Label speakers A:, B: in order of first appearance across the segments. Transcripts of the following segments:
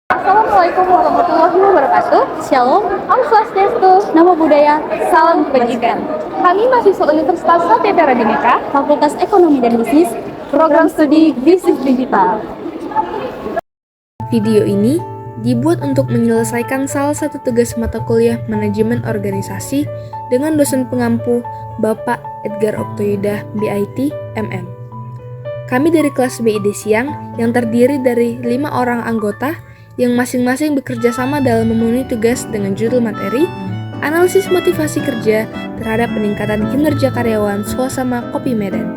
A: Assalamualaikum warahmatullahi wabarakatuh. Shalom, Om Swastiastu, Namo Buddhaya, Salam Kebajikan. Kami mahasiswa Universitas Satya Radineka, Fakultas Ekonomi dan Bisnis, Program Studi Bisnis Digital.
B: Video ini dibuat untuk menyelesaikan salah satu tugas mata kuliah Manajemen Organisasi dengan dosen pengampu Bapak Edgar Oktoyuda, BIT, MM. Kami dari kelas BID Siang yang terdiri dari 5 orang anggota yang masing-masing bekerja sama dalam memenuhi tugas dengan judul materi Analisis Motivasi Kerja terhadap Peningkatan Kinerja Karyawan Swasama Kopi Medan.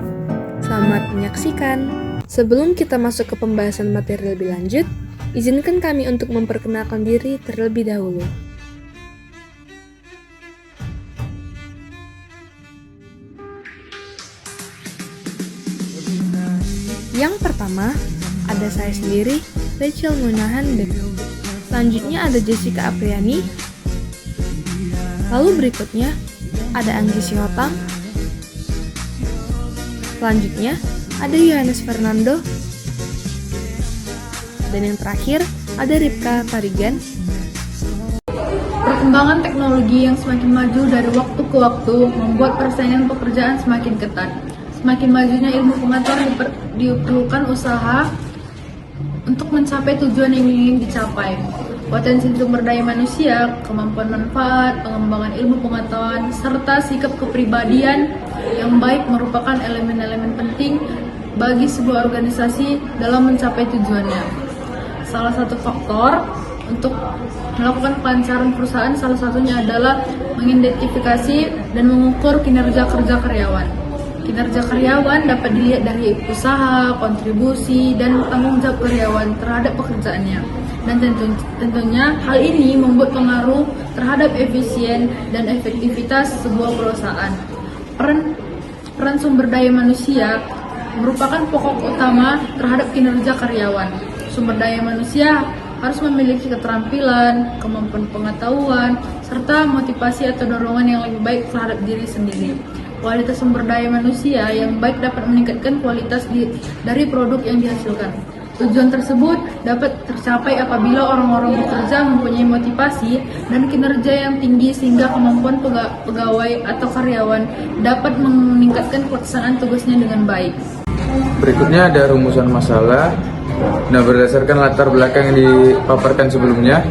B: Selamat menyaksikan. Sebelum kita masuk ke pembahasan materi lebih lanjut, izinkan kami untuk memperkenalkan diri terlebih dahulu. Yang pertama, ada saya sendiri, Rachel Munahan, dan selanjutnya ada Jessica Apriani. Lalu berikutnya, ada Anggi Sihotang. Selanjutnya, ada Yohanes Fernando. Dan yang terakhir, ada Ripka Tarigan.
C: Perkembangan teknologi yang semakin maju dari waktu ke waktu membuat persaingan pekerjaan semakin ketat. Semakin majunya ilmu pengetahuan diperlukan usaha untuk mencapai tujuan yang ingin dicapai. Potensi sumber daya manusia, kemampuan manfaat, pengembangan ilmu pengetahuan, serta sikap kepribadian yang baik merupakan elemen-elemen penting bagi sebuah organisasi dalam mencapai tujuannya. Salah satu faktor untuk melakukan kelancaran perusahaan salah satunya adalah mengidentifikasi dan mengukur kinerja kerja karyawan. Kinerja karyawan dapat dilihat dari usaha, kontribusi, dan tanggung jawab karyawan terhadap pekerjaannya. Dan tentunya hal ini membuat pengaruh terhadap efisien dan efektivitas sebuah perusahaan. Peran sumber daya manusia merupakan pokok utama terhadap kinerja karyawan. Sumber daya manusia harus memiliki keterampilan, kemampuan pengetahuan, serta motivasi atau dorongan yang lebih baik terhadap diri sendiri. Kualitas sumber daya manusia yang baik dapat meningkatkan kualitas dari produk yang dihasilkan. Tujuan tersebut dapat tercapai apabila orang-orang bekerja mempunyai motivasi dan kinerja yang tinggi sehingga kemampuan pegawai atau karyawan dapat meningkatkan pelaksanaan tugasnya dengan baik.
D: Berikutnya ada rumusan masalah. Nah, berdasarkan latar belakang yang dipaparkan sebelumnya,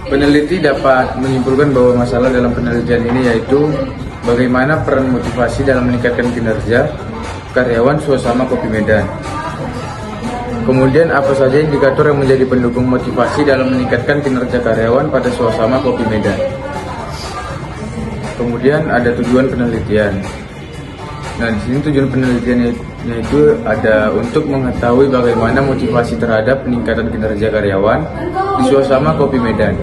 D: peneliti dapat menyimpulkan bahwa masalah dalam penelitian ini yaitu bagaimana peran motivasi dalam meningkatkan kinerja karyawan Swasama Kopi Medan. Kemudian apa saja indikator yang menjadi pendukung motivasi dalam meningkatkan kinerja karyawan pada Swasama Kopi Medan. Kemudian ada tujuan penelitian. Nah, di sini tujuan penelitiannya itu ada untuk mengetahui bagaimana motivasi terhadap peningkatan kinerja karyawan di Swasama Kopi Medan.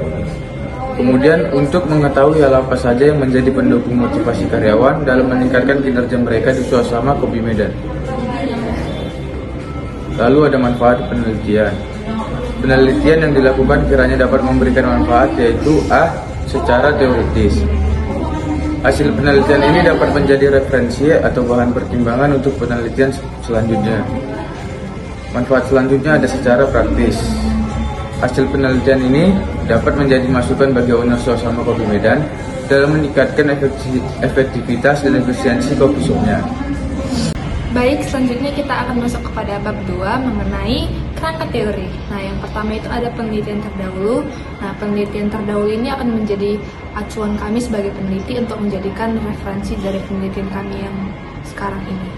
D: Kemudian untuk mengetahui hal apa saja yang menjadi pendukung motivasi karyawan dalam meningkatkan kinerja mereka di Swasama Kopi Medan. Lalu ada manfaat penelitian. Penelitian yang dilakukan kiranya dapat memberikan manfaat yaitu A. Secara teoritis. Hasil penelitian ini dapat menjadi referensi atau bahan pertimbangan untuk penelitian selanjutnya. Manfaat selanjutnya ada secara praktis. Hasil penelitian ini dapat menjadi masukan bagi owner Swasama Kopi Medan dalam meningkatkan efektivitas dan efisiensi kopi shopnya.
B: Baik, selanjutnya kita akan masuk kepada bab 2 mengenai kerangka teori. Nah, yang pertama itu ada penelitian terdahulu. Nah, penelitian terdahulu ini akan menjadi acuan kami sebagai peneliti untuk menjadikan referensi dari penelitian kami yang sekarang ini.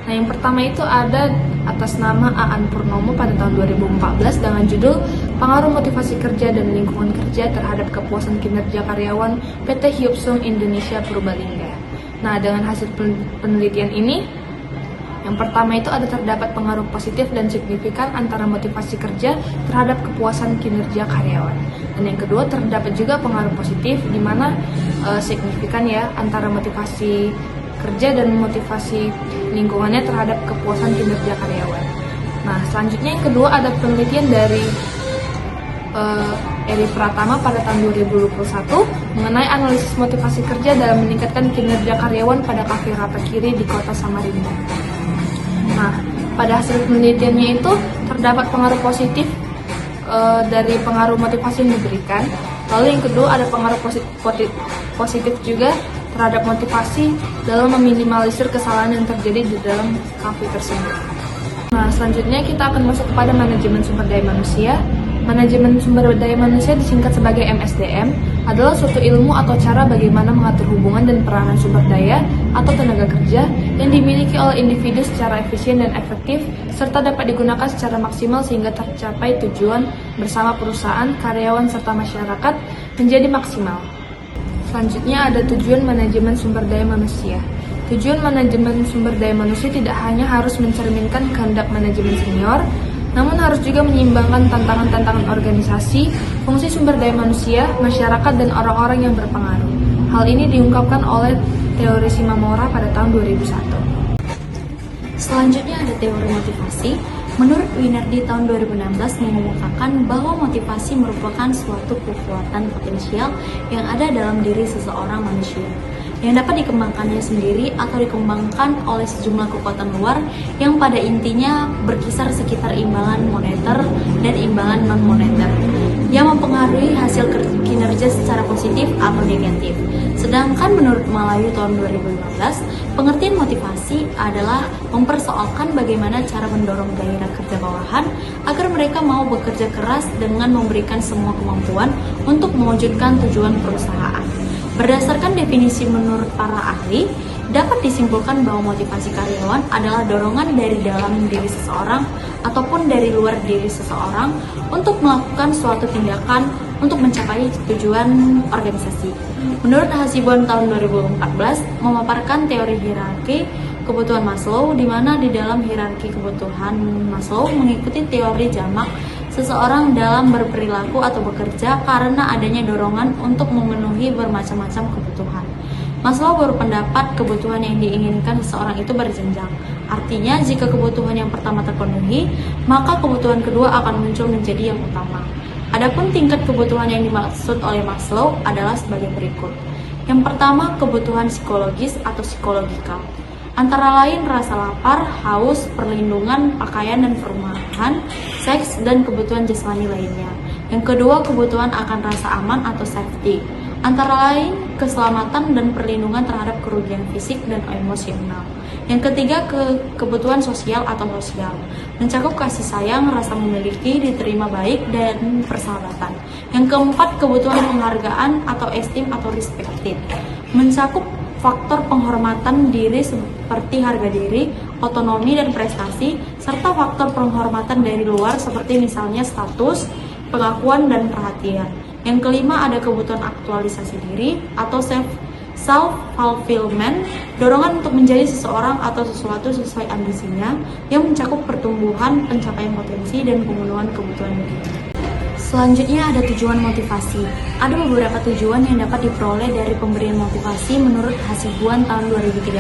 B: Nah, yang pertama itu ada atas nama Aan Purnomo pada tahun 2014 dengan judul Pengaruh Motivasi Kerja dan Lingkungan Kerja terhadap Kepuasan Kinerja Karyawan PT Hyupsung Indonesia Purbalingga. Nah, dengan hasil penelitian ini, yang pertama itu ada terdapat pengaruh positif dan signifikan antara motivasi kerja terhadap kepuasan kinerja karyawan. Dan yang kedua terdapat juga pengaruh positif di mana signifikan ya antara motivasi kerja dan motivasi lingkungannya terhadap kepuasan kinerja karyawan. Nah, selanjutnya yang kedua ada penelitian dari Eri Pratama pada tahun 2021 mengenai analisis motivasi kerja dalam meningkatkan kinerja karyawan pada kafe Rata Kiri di kota Samarinda. Nah, pada hasil penelitiannya itu terdapat pengaruh positif dari pengaruh motivasi yang diberikan. Lalu yang kedua ada pengaruh positif juga terhadap motivasi dalam meminimalisir kesalahan yang terjadi di dalam kafe tersebut. Nah, selanjutnya kita akan masuk kepada manajemen sumber daya manusia. Manajemen sumber daya manusia disingkat sebagai MSDM, adalah suatu ilmu atau cara bagaimana mengatur hubungan dan peranan sumber daya atau tenaga kerja yang dimiliki oleh individu secara efisien dan efektif, serta dapat digunakan secara maksimal sehingga tercapai tujuan bersama perusahaan, karyawan, serta masyarakat menjadi maksimal. Selanjutnya ada tujuan manajemen sumber daya manusia. Tujuan manajemen sumber daya manusia tidak hanya harus mencerminkan kehendak manajemen senior, namun harus juga menyeimbangkan tantangan-tantangan organisasi, fungsi sumber daya manusia, masyarakat, dan orang-orang yang berpengaruh. Hal ini diungkapkan oleh teori Shimamura pada tahun 2001.
A: Selanjutnya ada teori motivasi. Menurut Wiener di tahun 2016 mengumumkan bahwa motivasi merupakan suatu kekuatan potensial yang ada dalam diri seseorang manusia, yang dapat dikembangkannya sendiri atau dikembangkan oleh sejumlah kekuatan luar yang pada intinya berkisar sekitar imbangan moneter dan imbangan non-moneter yang mempengaruhi hasil kinerja secara positif atau negatif. Sedangkan menurut Malayu tahun 2015, pengertian motivasi adalah mempersoalkan bagaimana cara mendorong gairah kerja bawahan agar mereka mau bekerja keras dengan memberikan semua kemampuan untuk mewujudkan tujuan perusahaan. Berdasarkan definisi menurut para ahli, dapat disimpulkan bahwa motivasi karyawan adalah dorongan dari dalam diri seseorang ataupun dari luar diri seseorang untuk melakukan suatu tindakan untuk mencapai tujuan organisasi. Menurut Hasibuan tahun 2014 memaparkan teori hierarki kebutuhan Maslow, di mana di dalam hierarki kebutuhan Maslow mengikuti teori jamak seseorang dalam berperilaku atau bekerja karena adanya dorongan untuk memenuhi bermacam-macam kebutuhan. Maslow berpendapat kebutuhan yang diinginkan seseorang itu berjenjang. Artinya, jika kebutuhan yang pertama terpenuhi, maka kebutuhan kedua akan muncul menjadi yang utama. Adapun tingkat kebutuhan yang dimaksud oleh Maslow adalah sebagai berikut. Yang pertama, kebutuhan psikologis atau psikologikal. Antara lain rasa lapar, haus, perlindungan, pakaian dan perumahan, seks, dan kebutuhan jasmani lainnya. Yang kedua, kebutuhan akan rasa aman atau safety. Antara lain keselamatan dan perlindungan terhadap kerugian fisik dan emosional. Yang ketiga, kebutuhan sosial atau sosial. Mencakup kasih sayang, rasa memiliki, diterima baik, dan persahabatan. Yang keempat, kebutuhan penghargaan atau esteem atau respected. Mencakup faktor penghormatan diri seperti harga diri, otonomi, dan prestasi, serta faktor penghormatan dari luar seperti misalnya status, pengakuan, dan perhatian. Yang kelima ada kebutuhan aktualisasi diri atau self-fulfillment, dorongan untuk menjadi seseorang atau sesuatu sesuai ambisinya yang mencakup pertumbuhan, pencapaian potensi, dan pemenuhan kebutuhan diri. Selanjutnya ada tujuan motivasi. Ada beberapa tujuan yang dapat diperoleh dari pemberian motivasi menurut Hasibuan tahun 2013.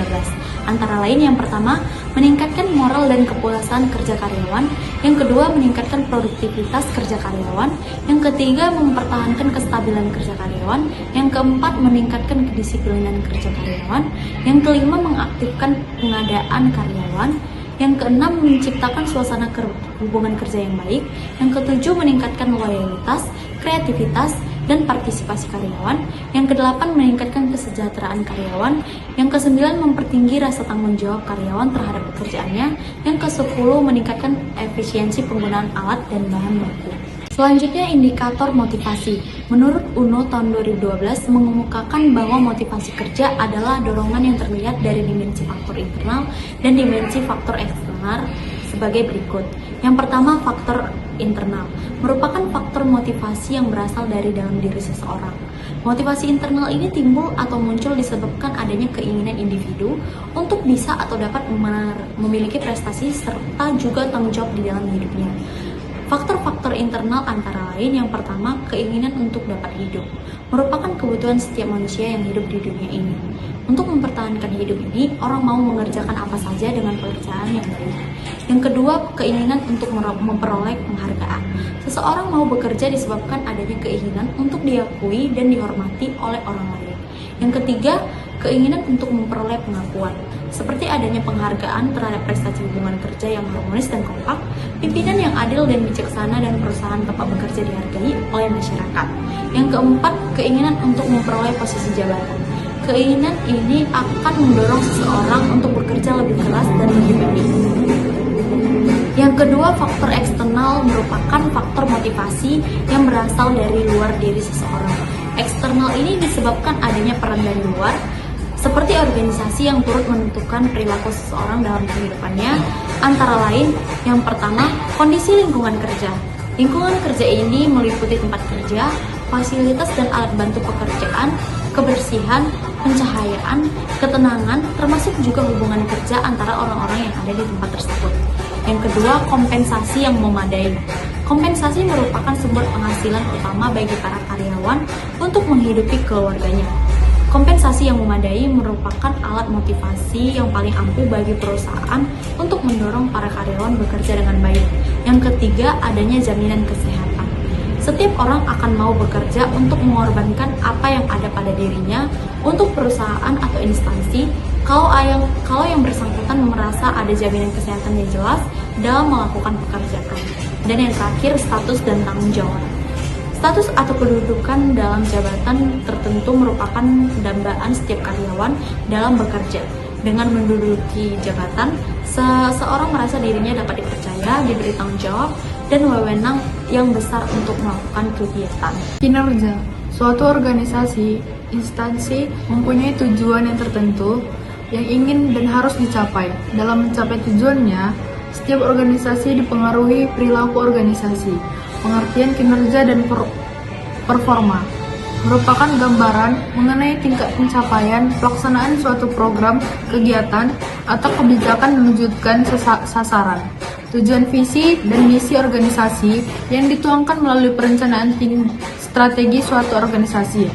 A: Antara lain yang pertama, meningkatkan moral dan kepuasan kerja karyawan. Yang kedua, meningkatkan produktivitas kerja karyawan. Yang ketiga, mempertahankan kestabilan kerja karyawan. Yang keempat, meningkatkan kedisiplinan kerja karyawan. Yang kelima, mengaktifkan pengadaan karyawan. Yang keenam, menciptakan suasana hubungan kerja yang baik. Yang ketujuh, meningkatkan loyalitas, kreativitas, dan partisipasi karyawan. Yang kedelapan, meningkatkan kesejahteraan karyawan. Yang kesembilan, mempertinggi rasa tanggung jawab karyawan terhadap pekerjaannya. Yang kesepuluh, meningkatkan efisiensi penggunaan alat dan bahan baku. Selanjutnya, indikator motivasi. Menurut UNO tahun 2012 mengemukakan bahwa motivasi kerja adalah dorongan yang terlihat dari dimensi faktor internal dan dimensi faktor eksternal sebagai berikut. Yang pertama, faktor internal merupakan faktor motivasi yang berasal dari dalam diri seseorang. Motivasi internal ini timbul atau muncul disebabkan adanya keinginan individu untuk bisa atau dapat memiliki prestasi serta juga tanggung jawab di dalam hidupnya. Faktor-faktor internal antara lain yang pertama, keinginan untuk dapat hidup. Merupakan kebutuhan setiap manusia yang hidup di dunia ini. Untuk mempertahankan hidup ini, orang mau mengerjakan apa saja dengan pekerjaan yang baik. Yang kedua, keinginan untuk memperoleh penghargaan. Seseorang mau bekerja disebabkan adanya keinginan untuk diakui dan dihormati oleh orang lain. Yang ketiga, keinginan untuk memperoleh pengakuan.
E: seperti adanya penghargaan terhadap prestasi hubungan kerja yang harmonis dan kompak, pimpinan yang adil dan bijaksana, dan perusahaan tempat bekerja dihargai oleh masyarakat. Yang keempat, keinginan untuk memperoleh posisi jabatan. Keinginan ini akan mendorong seseorang untuk bekerja lebih keras dan lebih baik. Yang kedua, faktor eksternal merupakan faktor motivasi yang berasal dari luar diri seseorang. Eksternal ini disebabkan adanya peran dari luar, seperti organisasi yang turut menentukan perilaku seseorang dalam kehidupannya. Antara lain, yang pertama, kondisi lingkungan kerja. Lingkungan kerja ini meliputi tempat kerja, fasilitas dan alat bantu pekerjaan, kebersihan, pencahayaan, ketenangan, termasuk juga hubungan kerja antara orang-orang yang ada di tempat tersebut. Yang kedua, kompensasi yang memadai. Kompensasi merupakan sumber penghasilan utama bagi para karyawan untuk menghidupi keluarganya. Kompensasi yang memadai merupakan alat motivasi yang paling ampuh bagi perusahaan untuk mendorong para karyawan bekerja dengan baik. Yang ketiga, adanya jaminan kesehatan. Setiap orang akan mau bekerja untuk mengorbankan apa yang ada pada dirinya untuk perusahaan atau instansi kalau yang bersangkutan merasa ada jaminan kesehatan yang jelas dalam melakukan pekerjaan. Dan yang terakhir, status dan tanggung jawab. Status atau kedudukan dalam jabatan tertentu merupakan dambaan setiap karyawan dalam bekerja. Dengan menduduki jabatan, seseorang merasa dirinya dapat dipercaya, diberi tanggung jawab, dan wewenang yang besar untuk melakukan kegiatan.
C: Kinerja. Suatu organisasi, instansi mempunyai tujuan yang tertentu yang ingin dan harus dicapai. Dalam mencapai tujuannya, setiap organisasi dipengaruhi perilaku organisasi. Pengertian kinerja dan performa merupakan gambaran mengenai tingkat pencapaian pelaksanaan suatu program, kegiatan, atau kebijakan mewujudkan sasaran, tujuan, visi, dan misi organisasi yang dituangkan melalui perencanaan strategi suatu organisasi.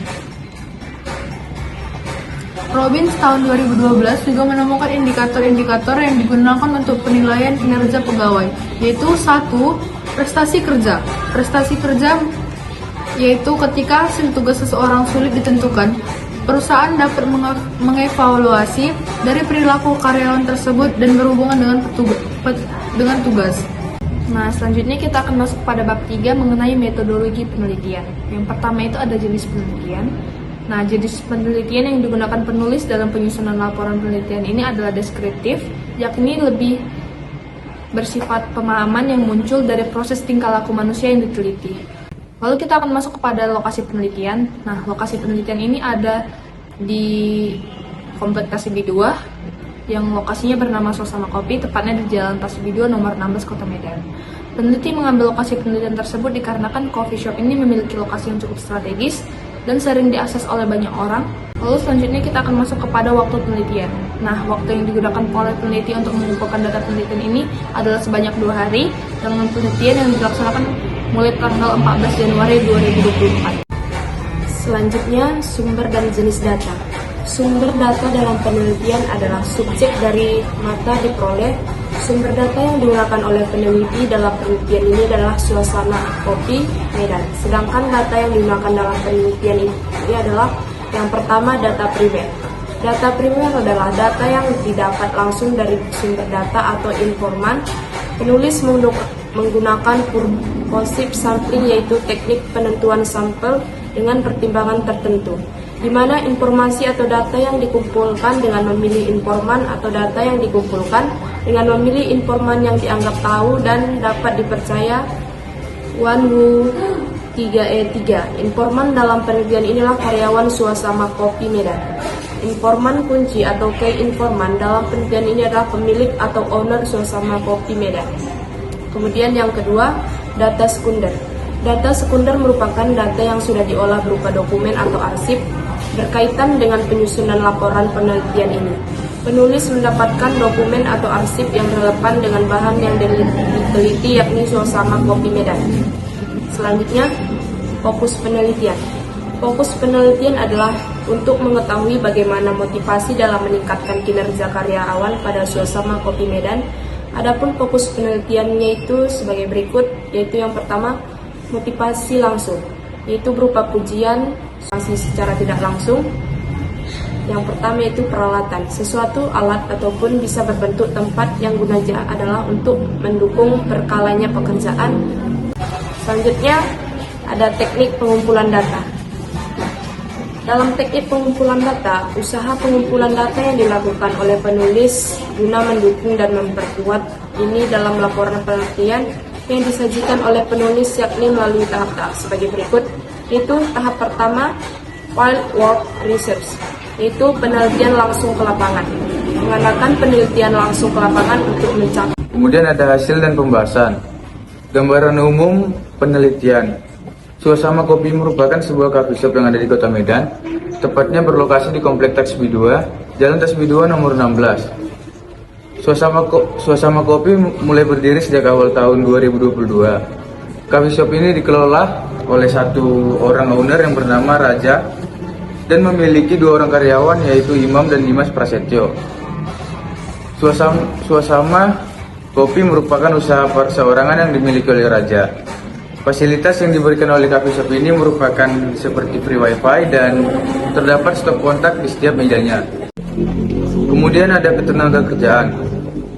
C: Robbins tahun 2012 juga menemukan indikator-indikator yang digunakan untuk penilaian kinerja pegawai, yaitu 1. Prestasi kerja. Prestasi kerja yaitu ketika hasil tugas seseorang sulit ditentukan, perusahaan dapat mengevaluasi dari perilaku karyawan tersebut dan berhubungan dengan tugas.
B: Nah, selanjutnya kita akan masuk pada bab 3 mengenai metodologi penelitian. Yang pertama itu ada jenis penelitian. Nah, jenis penelitian yang digunakan penulis dalam penyusunan laporan penelitian ini adalah deskriptif, yakni lebih bersifat pemahaman yang muncul dari proses tingkah laku manusia yang diteliti. Lalu kita akan masuk kepada lokasi penelitian. Nah, lokasi penelitian ini ada di Komplek Tasibi 2, yang lokasinya bernama Suasana Kopi, tepatnya di Jalan Tasibi 2 nomor 16 Kota Medan. Peneliti mengambil lokasi penelitian tersebut dikarenakan coffee shop ini memiliki lokasi yang cukup strategis dan sering diakses oleh banyak orang. Lalu selanjutnya kita akan masuk kepada waktu penelitian. Nah, waktu yang digunakan oleh peneliti untuk mengumpulkan data penelitian ini adalah sebanyak 2 hari, dengan penelitian yang dilaksanakan mulai tanggal 14 Januari 2024.
F: Selanjutnya, sumber dan jenis data. Sumber data dalam penelitian adalah subjek dari mata diperoleh. Sumber data yang digunakan oleh peneliti dalam penelitian ini adalah Suasana Kopi Medan. Sedangkan data yang digunakan dalam penelitian ini adalah yang pertama, data primer. Data primer adalah data yang didapat langsung dari sumber data atau informan. Penulis menggunakan purposive sampling, yaitu teknik penentuan sampel dengan pertimbangan tertentu, di mana informasi atau data yang dikumpulkan dengan memilih informan atau data yang dikumpulkan dengan memilih informan yang dianggap tahu dan dapat dipercaya. 1Wu 3E3. Informan dalam penelitian inilah karyawan Suasana Kopi Medan. Informan kunci atau key informan dalam penelitian ini adalah pemilik atau owner Suasana Kopi Medan. Kemudian yang kedua, data sekunder. Data sekunder merupakan data yang sudah diolah berupa dokumen atau arsip berkaitan dengan penyusunan laporan penelitian ini. Penulis mendapatkan dokumen atau arsip yang relevan dengan bahan yang diteliti, yakni Suasana Kopi Medan. Selanjutnya, fokus penelitian. Fokus penelitian adalah untuk mengetahui bagaimana motivasi dalam meningkatkan kinerja karyawan pada Suasana Kopi Medan. Adapun fokus penelitiannya itu sebagai berikut, yaitu yang pertama, motivasi langsung, yaitu berupa pujian, masih secara tidak langsung. Yang pertama yaitu peralatan, sesuatu alat ataupun bisa berbentuk tempat yang gunanya adalah untuk mendukung berkalanya pekerjaan. Selanjutnya ada teknik pengumpulan data. Dalam teknik pengumpulan data, usaha pengumpulan data yang dilakukan oleh penulis guna mendukung dan memperkuat ini dalam laporan penelitian yang disajikan oleh penulis, yakni melalui tahap-tahap sebagai berikut, yaitu tahap pertama, field work research, yaitu penelitian langsung ke lapangan, menggunakan penelitian langsung ke lapangan untuk mencapai.
D: Kemudian ada hasil dan pembahasan. Gambaran umum penelitian. Suasana Kopi merupakan sebuah coffee shop yang ada di Kota Medan, tepatnya berlokasi di Komplek Tasbih 2, Jalan Tasbih 2 nomor 16. Suasana Kopi mulai berdiri sejak awal tahun 2022. Coffee shop ini dikelola oleh satu orang owner yang bernama Raja dan memiliki 2 orang karyawan, yaitu Imam dan Dimas Prasetyo. Suasana Kopi merupakan usaha perseorangan yang dimiliki oleh Raja. Fasilitas yang diberikan oleh coffee shop ini merupakan seperti free wifi dan terdapat stop kontak di setiap mejanya. Kemudian ada ketenaga kerjaan.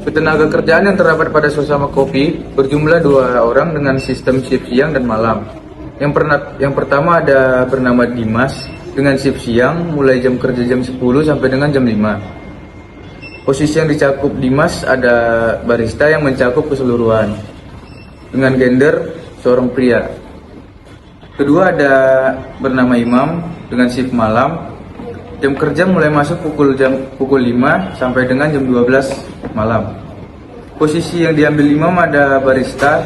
D: Ketenaga kerjaan yang terdapat pada suasana kopi berjumlah 2 orang dengan sistem shift siang dan malam. Yang pertama ada bernama Dimas dengan shift siang mulai jam kerja jam 10 sampai dengan jam 5. Posisi yang dicakup Dimas ada barista yang mencakup keseluruhan dengan gender seorang pria. Kedua ada bernama Imam dengan shift malam. Jam kerja mulai masuk pukul 5 sampai dengan jam 12 malam. Posisi yang diambil Imam ada barista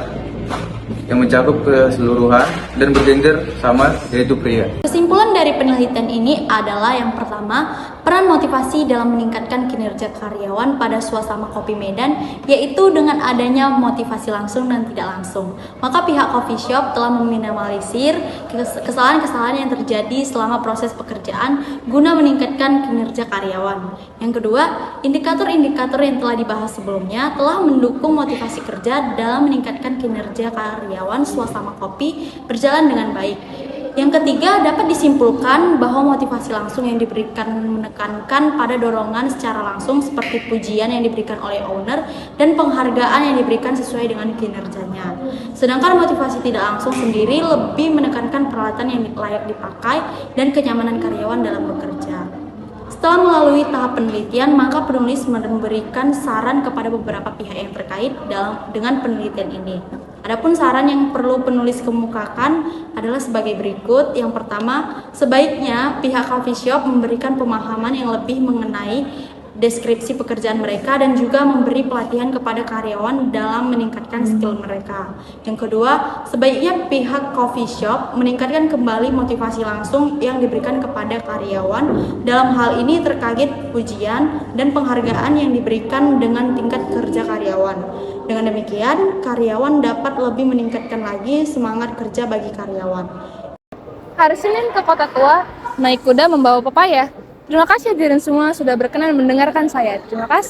D: yang mencakup keseluruhan dan bergender sama, yaitu pria.
E: Kesimpulan dari penelitian ini adalah yang pertama, peran motivasi dalam meningkatkan kinerja karyawan pada suasana Kopi Medan, yaitu dengan adanya motivasi langsung dan tidak langsung. Maka pihak coffee shop telah meminimalisir kesalahan-kesalahan yang terjadi selama proses pekerjaan guna meningkatkan kinerja karyawan. Yang kedua, indikator-indikator yang telah dibahas sebelumnya telah mendukung motivasi kerja dalam meningkatkan kinerja karyawan suasana kopi berjalan dengan baik. Yang ketiga, dapat disimpulkan bahwa motivasi langsung yang diberikan menekankan pada dorongan secara langsung seperti pujian yang diberikan oleh owner dan penghargaan yang diberikan sesuai dengan kinerjanya. Sedangkan motivasi tidak langsung sendiri lebih menekankan peralatan yang layak dipakai dan kenyamanan karyawan dalam bekerja. Setelah melalui tahap penelitian, maka penulis memberikan saran kepada beberapa pihak yang terkait dengan penelitian ini. Adapun saran yang perlu penulis kemukakan adalah sebagai berikut. Yang pertama, sebaiknya pihak coffee shop memberikan pemahaman yang lebih mengenai deskripsi pekerjaan mereka dan juga memberi pelatihan kepada karyawan dalam meningkatkan skill mereka. Yang kedua, sebaiknya pihak coffee shop meningkatkan kembali motivasi langsung yang diberikan kepada karyawan. Dalam hal ini terkait pujian dan penghargaan yang diberikan dengan tingkat kerja karyawan. Dengan demikian, karyawan dapat lebih meningkatkan lagi semangat kerja bagi karyawan.
B: Hari Senin ke Kota Tua, naik kuda membawa pepaya. Terima kasih hadirin semua sudah berkenan mendengarkan saya. Terima kasih.